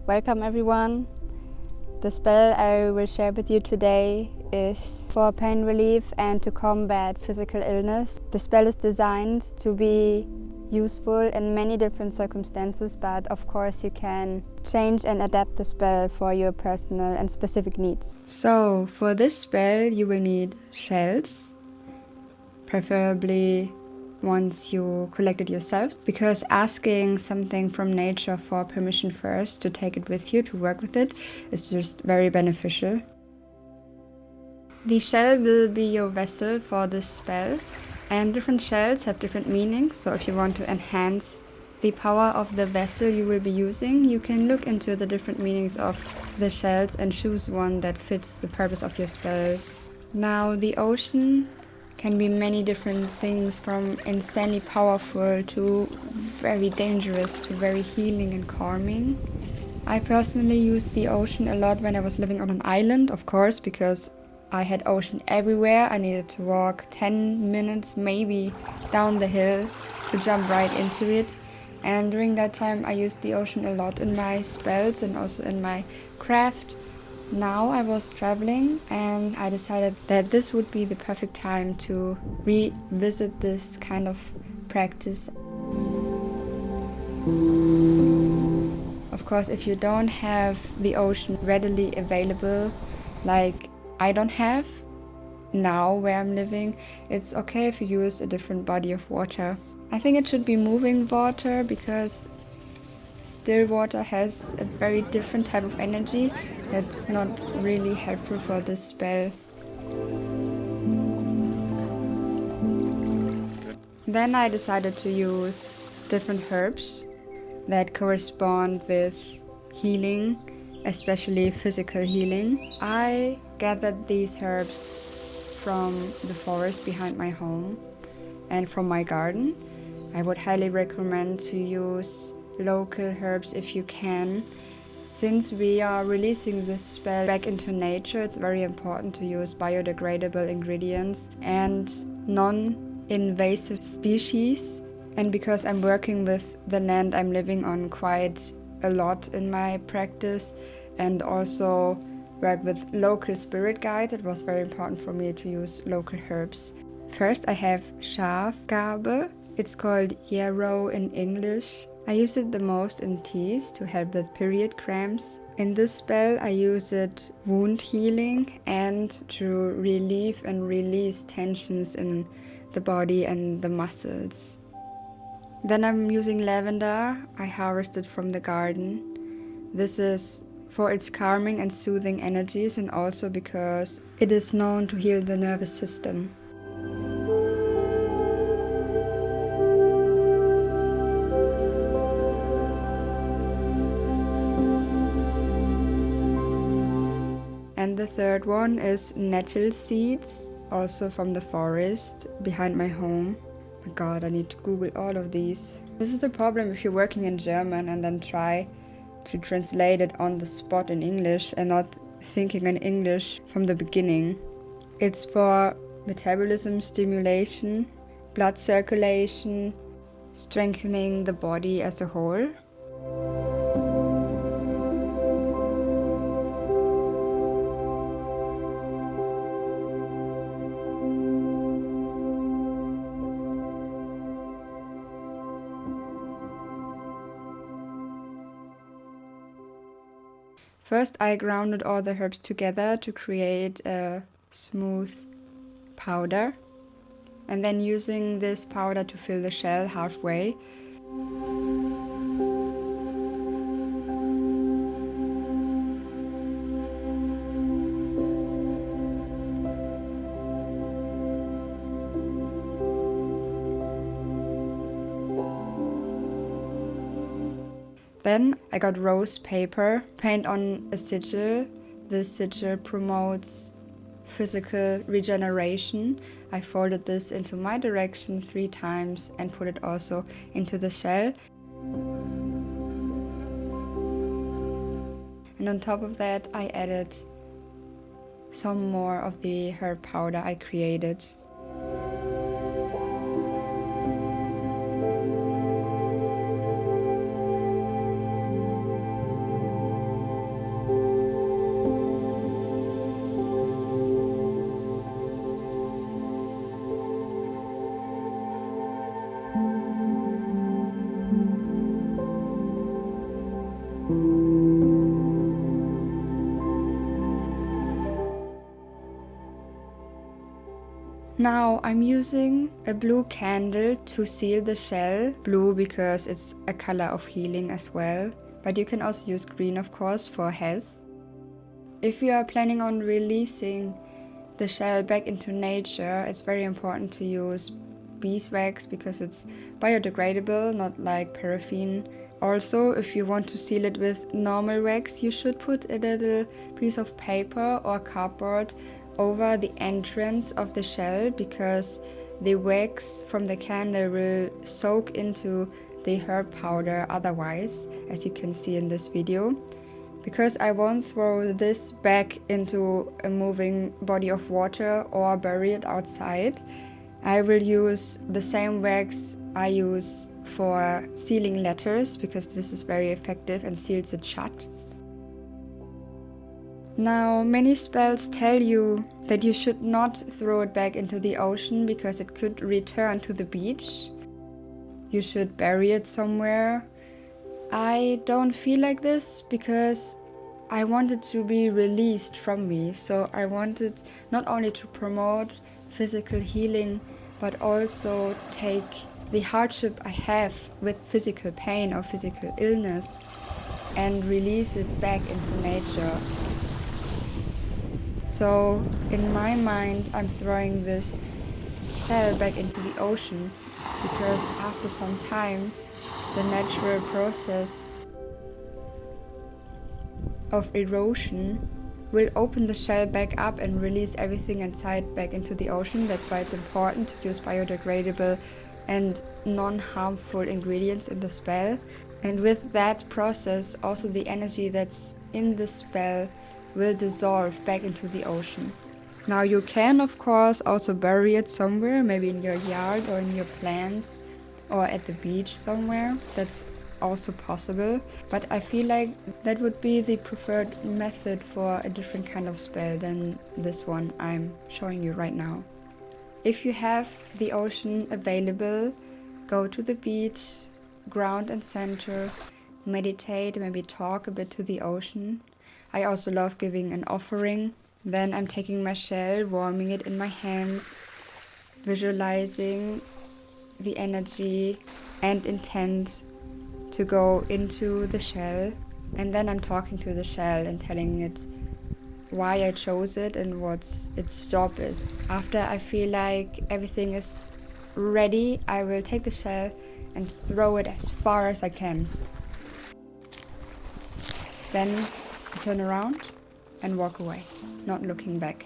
Welcome everyone. The spell I will share with you today is for pain relief and to combat physical illness. The spell is designed to be useful in many different circumstances, but of course you can change and adapt the spell for your personal and specific needs. So for this spell you will need shells, preferably once you collect it yourself, because asking something from nature for permission first to take it with you, to work with it, is just very beneficial. The shell will be your vessel for this spell, and different shells have different meanings, so if you want to enhance the power of the vessel you will be using, you can look into the different meanings of the shells and choose one that fits the purpose of your spell. Now, the ocean can be many different things, from insanely powerful to very dangerous to very healing and calming. I personally used the ocean a lot when I was living on an island, of course, because I had ocean everywhere. I needed to walk 10 minutes maybe down the hill to jump right into it. And during that time I used the ocean a lot in my spells and also in my craft. Now I was traveling and I decided that this would be the perfect time to revisit this kind of practice. Of course, if you don't have the ocean readily available, like I don't have now where I'm living, it's okay if you use a different body of water. I think it should be moving water, because still water has a very different type of energy that's not really helpful for this spell. Then I decided to use different herbs that correspond with healing, especially physical healing. I gathered these herbs from the forest behind my home and from my garden. I would highly recommend to use local herbs if you can. Since we are releasing this spell back into nature, it's very important to use biodegradable ingredients and non-invasive species. And because I'm working with the land I'm living on quite a lot in my practice, and also work with local spirit guides, it was very important for me to use local herbs. First I have Schafgarbe. It's called yarrow in English. I use it the most in teas to help with period cramps. In this spell I use it wound healing and to relieve and release tensions in the body and the muscles. Then I'm using lavender. I harvested from the garden. This is for its calming and soothing energies, and also because it is known to heal the nervous system. And the third one is nettle seeds, also from the forest behind my home. Oh my god, I need to Google all of these. This is the problem if you're working in German and then try to translate it on the spot in English and not thinking in English from the beginning. It's for metabolism stimulation, blood circulation, strengthening the body as a whole. First I grounded all the herbs together to create a smooth powder, and then using this powder to fill the shell halfway. Then I got rose paper, paint on a sigil. This sigil promotes physical regeneration. I folded this into my direction 3 times and put it also into the shell. And on top of that I added some more of the herb powder I created. Now I'm using a blue candle to seal the shell. Blue because it's a color of healing as well. But you can also use green, of course, for health. If you are planning on releasing the shell back into nature, it's very important to use beeswax because it's biodegradable, not like paraffin. Also, if you want to seal it with normal wax, you should put a little piece of paper or cardboard over the entrance of the shell because the wax from the candle will soak into the herb powder otherwise, as you can see in this video. Because I won't throw this back into a moving body of water or bury it outside, I will use the same wax I use for sealing letters because this is very effective and seals it shut. Now, many spells tell you that you should not throw it back into the ocean because it could return to the beach. You should bury it somewhere. I don't feel like this because I want it to be released from me. So I wanted not only to promote physical healing, but also take the hardship I have with physical pain or physical illness and release it back into nature. So in my mind, I'm throwing this shell back into the ocean because after some time, the natural process of erosion will open the shell back up and release everything inside back into the ocean. That's why it's important to use biodegradable and non-harmful ingredients in the spell. And with that process, also the energy that's in the spell will dissolve back into the ocean. Now you can, of course, also bury it somewhere, maybe in your yard or in your plants or at the beach somewhere. That's also possible, but I feel like that would be the preferred method for a different kind of spell than this one I'm showing you right now. If you have the ocean available, go to the beach, ground and center, meditate, maybe talk a bit to the ocean. I also love giving an offering. Then I'm taking my shell, warming it in my hands, visualizing the energy and intent to go into the shell. And then I'm talking to the shell and telling it why I chose it and what its job is. After I feel like everything is ready, I will take the shell and throw it as far as I can. Then I turn around and walk away, not looking back.